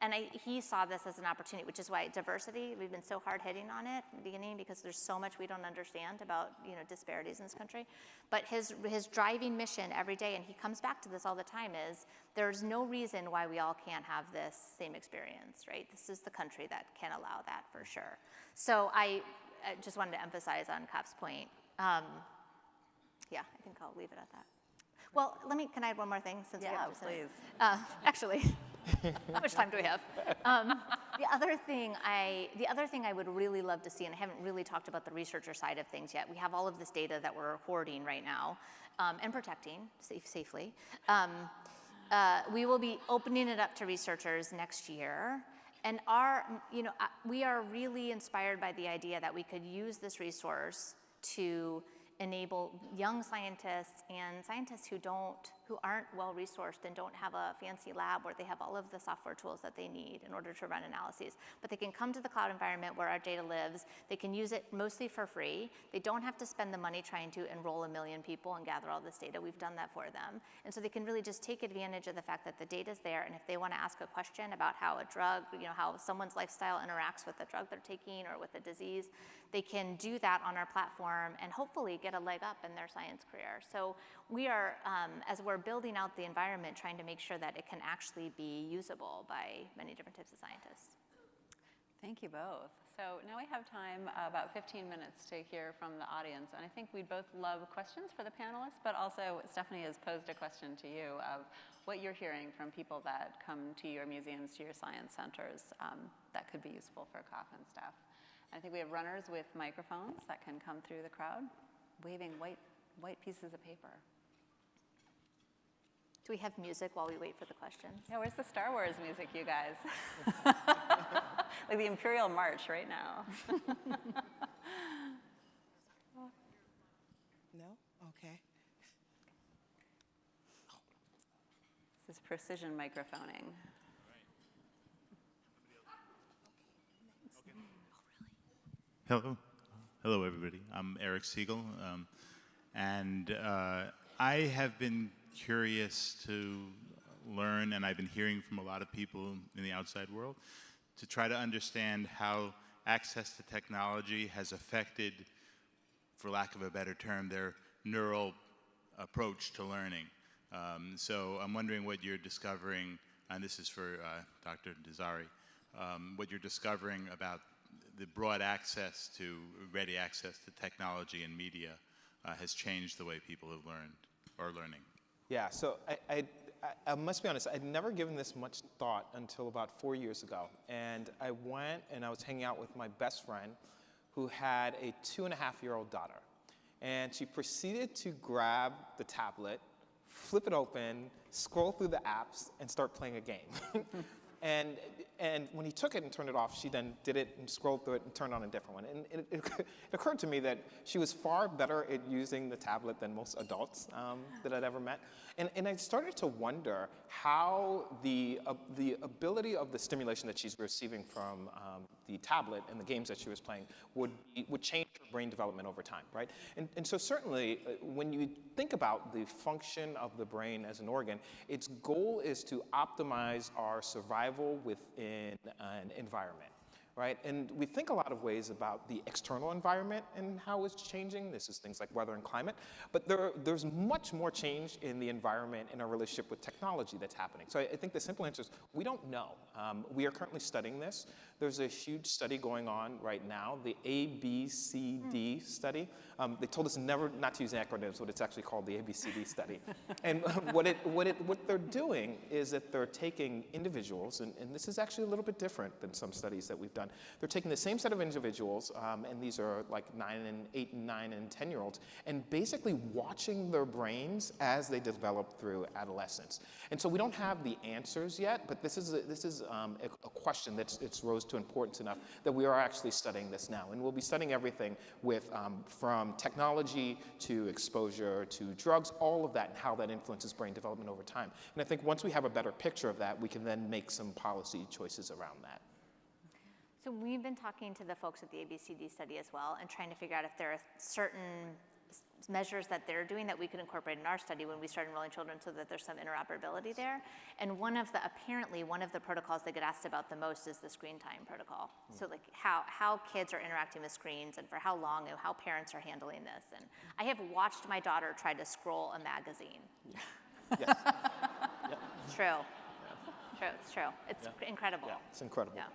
And he saw this as an opportunity, which is why diversity, we've been so hard hitting on it in the beginning because there's so much we don't understand about disparities in this country. But his driving mission every day, and he comes back to this all the time, is there's no reason why we all can't have this same experience, right? This is the country that can allow that for sure. So I just wanted to emphasize on Kaf's point. I think I'll leave it at that. Well, can I add one more thing? Since we have please. Actually, how much time do we have? The other thing I would really love to see, and I haven't really talked about the researcher side of things yet. We have all of this data that we're hoarding right now and protecting safely. We will be opening it up to researchers next year. And we are really inspired by the idea that we could use this resource to enable young scientists and scientists who aren't well-resourced and don't have a fancy lab where they have all of the software tools that they need in order to run analyses. But they can come to the cloud environment where our data lives. They can use it mostly for free. They don't have to spend the money trying to enroll 1 million people and gather all this data. We've done that for them. And so they can really just take advantage of the fact that the data's there, and if they want to ask a question about how a drug, how someone's lifestyle interacts with the drug they're taking or with a disease, they can do that on our platform and hopefully get a leg up in their science career. So we are, as we're building out the environment, trying to make sure that it can actually be usable by many different types of scientists. Thank you both. So now we have time, about 15 minutes to hear from the audience. And I think we'd both love questions for the panelists, but also Stephanie has posed a question to you of what you're hearing from people that come to your museums, to your science centers, that could be useful for Kaf and staff. I think we have runners with microphones that can come through the crowd, waving white pieces of paper. Do we have music while we wait for the questions? Yeah, where's the Star Wars music, you guys? Like the Imperial March right now. No? Okay. This is precision microphoning. Hello. Hello, everybody. I'm Eric Siegel, and I have been curious to learn, and I've been hearing from a lot of people in the outside world, to try to understand how access to technology has affected, for lack of a better term, their neural approach to learning. So I'm wondering what you're discovering, and this is for Dr. Dzirasa, what you're discovering about the broad access to, ready access to technology and media has changed the way people have learned or are learning? Yeah, so I must be honest, I'd never given this much thought until about 4 years ago. And I went and I was hanging out with my best friend who had a 2.5-year-old daughter. And she proceeded to grab the tablet, flip it open, scroll through the apps, and start playing a game. And when he took it and turned it off, she then did it and scrolled through it and turned on a different one. And it occurred to me that she was far better at using the tablet than most adults that I'd ever met. And I started to wonder how the ability of the stimulation that she's receiving from the tablet and the games that she was playing would change her brain development over time, right? And so certainly, when you think about the function of the brain as an organ, its goal is to optimize our survival within an environment, right? And we think a lot of ways about the external environment and how it's changing. This is things like weather and climate, but there's much more change in the environment in our relationship with technology that's happening. So I think the simple answer is we don't know. We are currently studying this. There's a huge study going on right now, the ABCD study. They told us not to use acronyms, but it's actually called the ABCD study. And what they're doing is that they're taking individuals, and this is actually a little bit different than some studies that we've done. They're taking the same set of individuals, and these are like 8, 9, and 10-year-olds, and basically watching their brains as they develop through adolescence. And so we don't have the answers yet, but this is a question that's rose to importance enough that we are actually studying this now. And we'll be studying everything with from technology to exposure to drugs, all of that, and how that influences brain development over time. And I think once we have a better picture of that, we can then make some policy choices around that. So we've been talking to the folks at the ABCD study as well and trying to figure out if there are certain measures that they're doing that we could incorporate in our study when we start enrolling children so that there's some interoperability there. And apparently one of the protocols they get asked about the most is the screen time protocol. So like how kids are interacting with screens and for how long and how parents are handling this. And I have watched my daughter try to scroll a magazine. Yes. True. Yeah. True, it's true. It's incredible. Yeah, it's incredible. Yeah.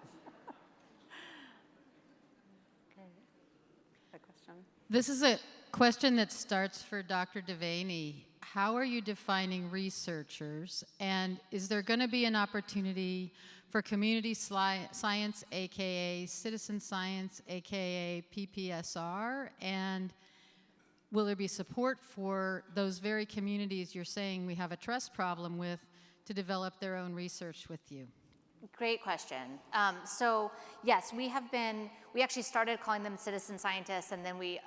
A question? This is a question that starts for Dr. Devaney. How are you defining researchers? And is there going to be an opportunity for community science, AKA citizen science, AKA PPSR? And will there be support for those very communities you're saying we have a trust problem with to develop their own research with you? Great question. So yes, we actually started calling them citizen scientists, and then we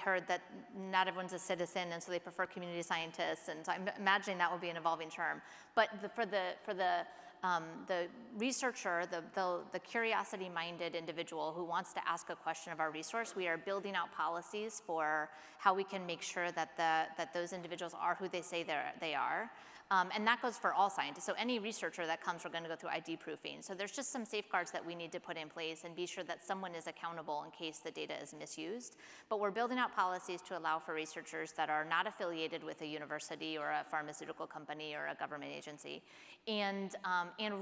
heard that not everyone's a citizen, and so they prefer community scientists, and so I'm imagining that will be an evolving term. But for the researcher, the curiosity-minded individual who wants to ask a question of our resource, we are building out policies for how we can make sure that those individuals are who they say they are. And that goes for all scientists. So any researcher that comes, we're going to go through ID proofing. So there's just some safeguards that we need to put in place and be sure that someone is accountable in case the data is misused. But we're building out policies to allow for researchers that are not affiliated with a university or a pharmaceutical company or a government agency, and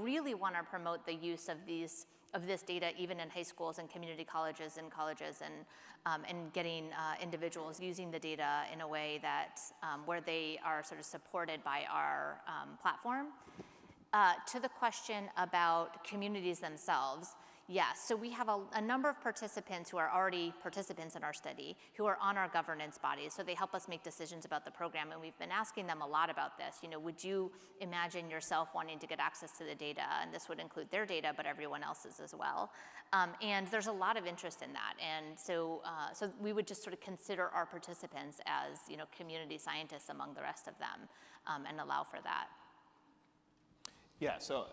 really want to promote the use of this data even in high schools and community colleges and getting individuals using the data in a way that where they are sort of supported by our platform. To the question about communities themselves, yes, so we have a number of participants who are already participants in our study who are on our governance bodies, so they help us make decisions about the program, and we've been asking them a lot about this. You know, would you imagine yourself wanting to get access to the data? And this would include their data, but everyone else's as well. And there's a lot of interest in that, and so we would just sort of consider our participants as, you know, community scientists among the rest of them, and allow for that. Yeah, so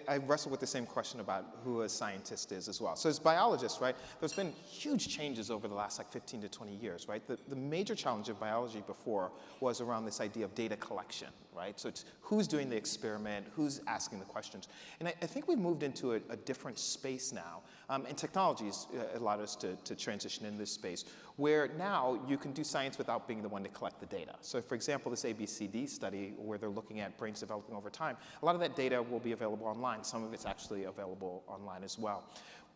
I wrestle with the same question about who a scientist is as well. So as biologists, right, there's been huge changes over the last 15 to 20 years, right? The major challenge of biology before was around this idea of data collection, right? So it's who's doing the experiment, who's asking the questions. And I think we've moved into a different space now, and technologies allowed us to transition in this space, where now you can do science without being the one to collect the data. So for example, this ABCD study, where they're looking at brains developing over time, a lot of that data will be available online. Some of it's actually available online as well.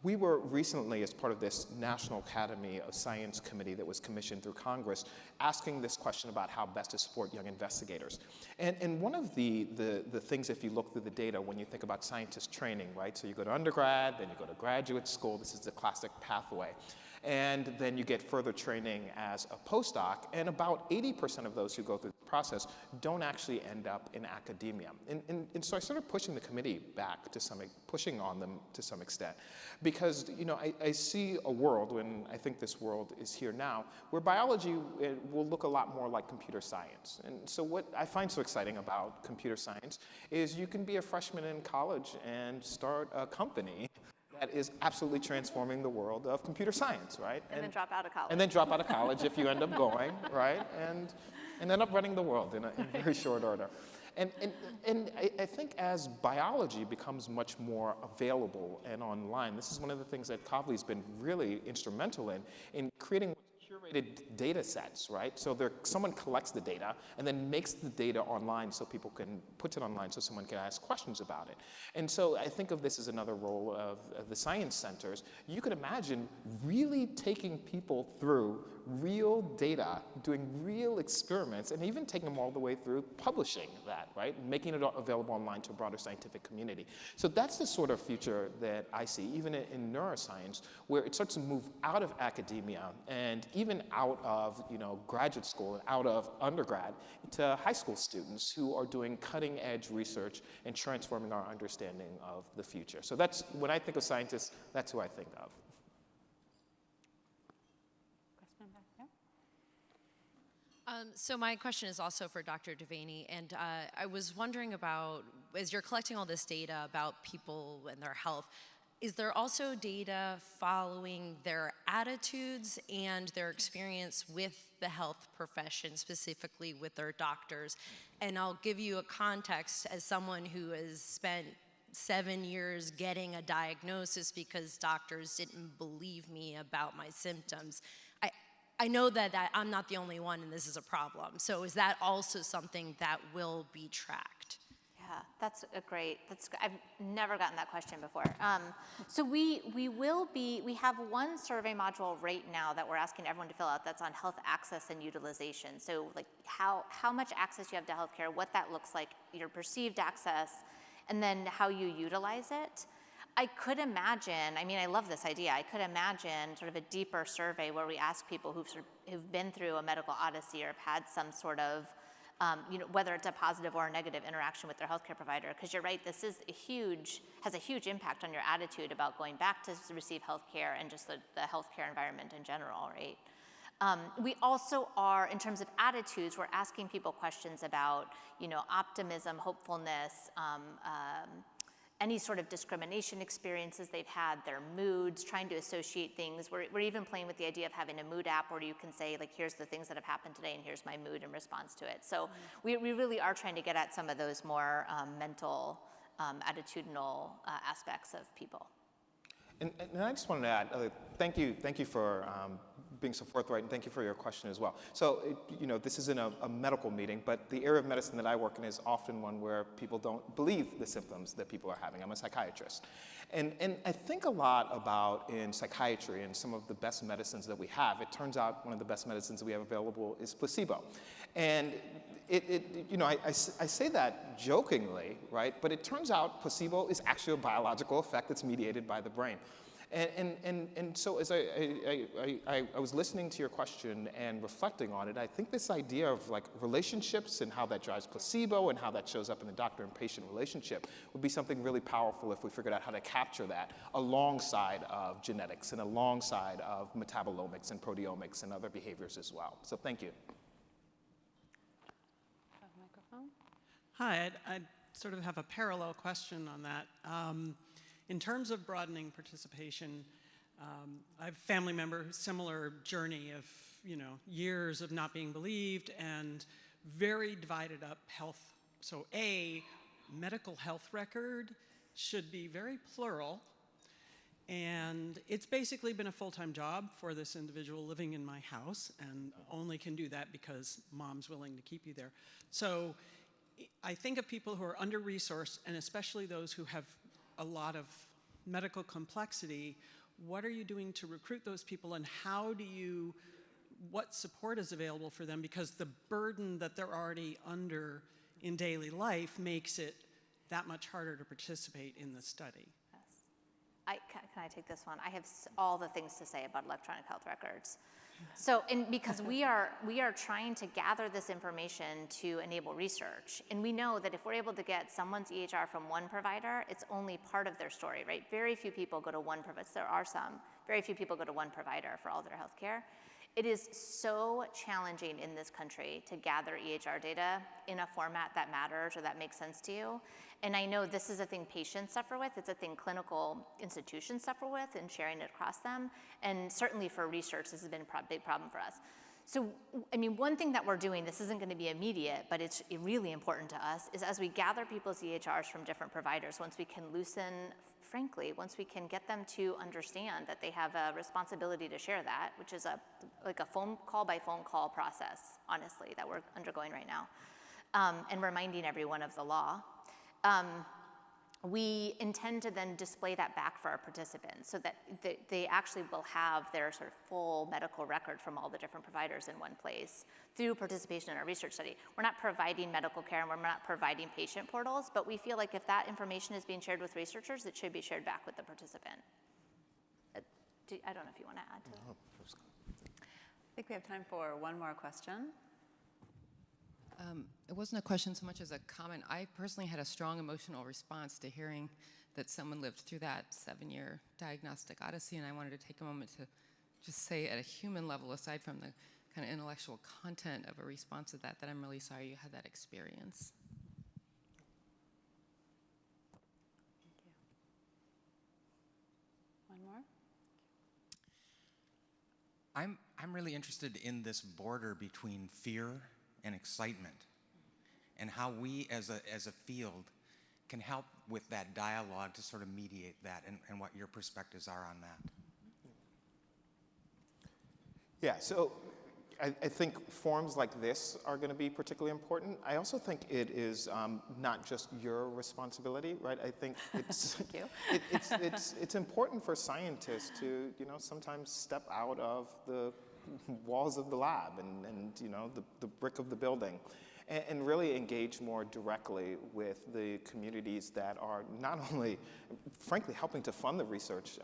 We were recently, as part of this National Academy of Science committee that was commissioned through Congress, asking this question about how best to support young investigators. And one of the things, if you look through the data, when you think about scientist training, right? So you go to undergrad, then you go to graduate school. This is the classic pathway. And then you get further training as a postdoc, and about 80% of those who go through the process don't actually end up in academia. And so I started pushing the committee back pushing on them to some extent, because I see a world, and I think this world is here now, where biology will look a lot more like computer science. And so what I find so exciting about computer science is you can be a freshman in college and start a company that is absolutely transforming the world of computer science, right? And then drop out of college. And then drop out of college if you end up going, right? And end up running the world in very short order. And I think as biology becomes much more available and online, this is one of the things that Kafui's been really instrumental in creating curated data sets, right? So someone collects the data and then makes the data online so people can put it online so someone can ask questions about it. And so I think of this as another role of the science centers. You could imagine really taking people through real data, doing real experiments, and even taking them all the way through publishing that, right? Making it available online to a broader scientific community. So that's the sort of future that I see, even in neuroscience, where it starts to move out of academia and even out of graduate school and out of undergrad to high school students who are doing cutting edge research and transforming our understanding of the future. So that's, when I think of scientists, that's who I think of. So my question is also for Dr. Devaney, and I was wondering about, as you're collecting all this data about people and their health, is there also data following their attitudes and their experience with the health profession, specifically with their doctors? And I'll give you a context as someone who has spent 7 years getting a diagnosis because doctors didn't believe me about my symptoms. I know that I'm not the only one and this is a problem. So is that also something that will be tracked? Yeah, I've never gotten that question before. So we have one survey module right now that we're asking everyone to fill out that's on health access and utilization. So like how much access you have to healthcare, what that looks like, your perceived access, and then how you utilize it. I could imagine, I love this idea, I could imagine sort of a deeper survey where we ask people who've been through a medical odyssey or have had some sort of, whether it's a positive or a negative interaction with their healthcare provider, because you're right, this is has a huge impact on your attitude about going back to receive healthcare and just the healthcare environment in general, right? We also are, in terms of attitudes, we're asking people questions about, optimism, hopefulness, any sort of discrimination experiences they've had, their moods, trying to associate things. We're even playing with the idea of having a mood app where you can say, like, here's the things that have happened today and here's my mood in response to it. So we really are trying to get at some of those more mental, attitudinal aspects of people. And I just wanted to add, thank you for being so forthright, and thank you for your question as well. So, this isn't a medical meeting, but the area of medicine that I work in is often one where people don't believe the symptoms that people are having. I'm a psychiatrist. And I think a lot about, in psychiatry and some of the best medicines that we have, it turns out one of the best medicines that we have available is placebo. And I say that jokingly, right? But it turns out placebo is actually a biological effect that's mediated by the brain. And so as I was listening to your question and reflecting on it, I think this idea of like relationships and how that drives placebo and how that shows up in the doctor and patient relationship would be something really powerful if we figured out how to capture that alongside of genetics and alongside of metabolomics and proteomics and other behaviors as well. So thank you. Hi, I sort of have a parallel question on that. In terms of broadening participation, I have a family member who's similar journey of years of not being believed and very divided up health. So a medical health record should be very plural, and it's basically been a full-time job for this individual living in my house, and only can do that because mom's willing to keep you there. So I think of people who are under-resourced, and especially those who have a lot of medical complexity, what are you doing to recruit those people, and what support is available for them? Because the burden that they're already under in daily life makes it that much harder to participate in the study. Yes. Can I take this one? I have all the things to say about electronic health records. So, because we are trying to gather this information to enable research, and we know that if we're able to get someone's EHR from one provider, it's only part of their story, right? Very few people go to one provider. There are some. Very few people go to one provider for all their health care. It is so challenging in this country to gather EHR data in a format that matters or that makes sense to you. And I know this is a thing patients suffer with. It's a thing clinical institutions suffer with in sharing it across them. And certainly for research, this has been a big problem for us. So, I mean, one thing that we're doing, this isn't going to be immediate, but it's really important to us, is as we gather people's EHRs from different providers, once we can loosen, frankly, once we can get them to understand that they have a responsibility to share that, which is like a phone call by phone call process, honestly, that we're undergoing right now, and reminding everyone of the law. We intend to then display that back for our participants so that they actually will have their sort of full medical record from all the different providers in one place through participation in our research study. We're not providing medical care and we're not providing patient portals, but we feel like if that information is being shared with researchers, it should be shared back with the participant. I don't know if you want to add to that. I think we have time for one more question. It wasn't a question so much as a comment. I personally had a strong emotional response to hearing that someone lived through that 7-year diagnostic odyssey, and I wanted to take a moment to just say at a human level, aside from the kind of intellectual content of a response to that, that I'm really sorry you had that experience. Thank you. One more? I'm really interested in this border between fear and excitement, and how we as a field can help with that dialogue to sort of mediate that, and what your perspectives are on that. Yeah, so I think forums like this are going to be particularly important. I also think it is not just your responsibility, right? I think it's it's important for scientists to sometimes step out of the walls of the lab and the brick of the building, and really engage more directly with the communities that are not only, frankly, helping to fund the research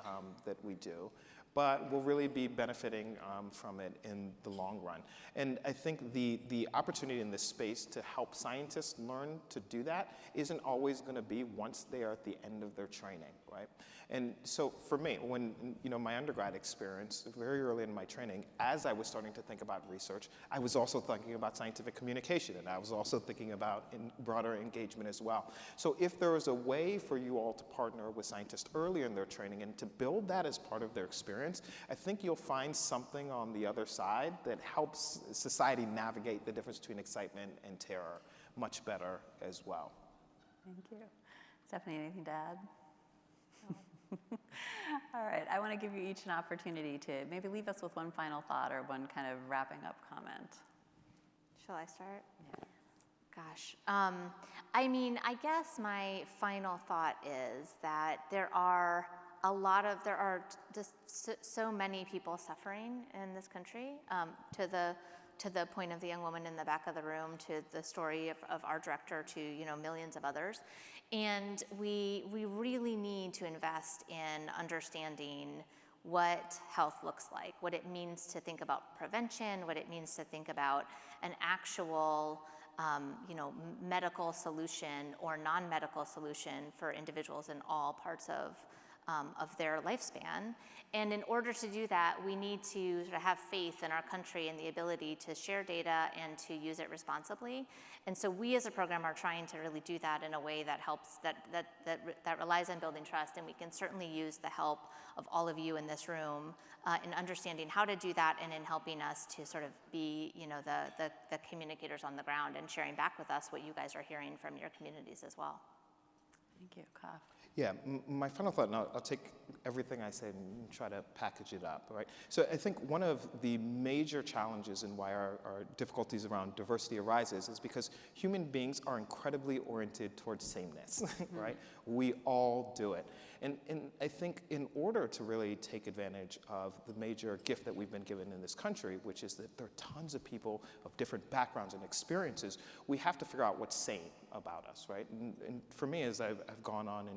that we do, but will really be benefiting from it in the long run. And I think the opportunity in this space to help scientists learn to do that isn't always going to be once they are at the end of their training, right? And so for me, when my undergrad experience, very early in my training, as I was starting to think about research, I was also thinking about scientific communication, and I was also thinking about broader engagement as well. So if there is a way for you all to partner with scientists earlier in their training and to build that as part of their experience, I think you'll find something on the other side that helps society navigate the difference between excitement and terror much better as well. Thank you. Stephanie, anything to add? All right, I want to give you each an opportunity to maybe leave us with one final thought or one kind of wrapping up comment. Shall I start? Yeah. Gosh, I mean, I guess my final thought is that there are just so many people suffering in this country, to the point of the young woman in the back of the room, to the story of our director, to millions of others. And we really need to invest in understanding what health looks like, what it means to think about prevention, what it means to think about an actual medical solution or non-medical solution for individuals in all parts of their lifespan. And in order to do that, we need to sort of have faith in our country and the ability to share data and to use it responsibly. And so we as a program are trying to really do that in a way that helps, that relies on building trust, and we can certainly use the help of all of you in this room in understanding how to do that, and in helping us to sort of be the communicators on the ground and sharing back with us what you guys are hearing from your communities as well. Thank you, Kaf. Yeah, my final thought, and I'll take everything I said and try to package it up, right? So I think one of the major challenges and why our difficulties around diversity arises is because human beings are incredibly oriented towards sameness, right? We all do it. And I think in order to really take advantage of the major gift that we've been given in this country, which is that there are tons of people of different backgrounds and experiences, we have to figure out what's sane about us, right? And for me, as I've gone on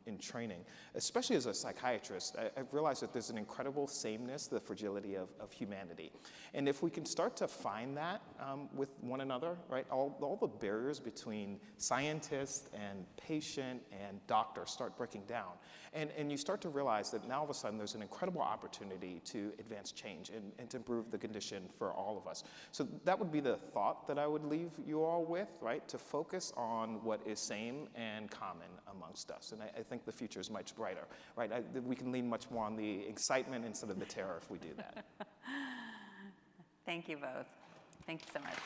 in training, especially as a psychiatrist, I've realized that there's an incredible sameness, the fragility of humanity. And if we can start to find that with one another, right, all the barriers between scientist and patient and doctor start breaking down. And you start to realize that now all of a sudden there's an incredible opportunity to advance change and to improve the condition for all of us. So that would be the thought that I would leave you all with, right, to focus on what is same and common amongst us. And I think the future is much brighter, right? We can lean much more on the excitement instead of the terror if we do that. Thank you both. Thank you so much.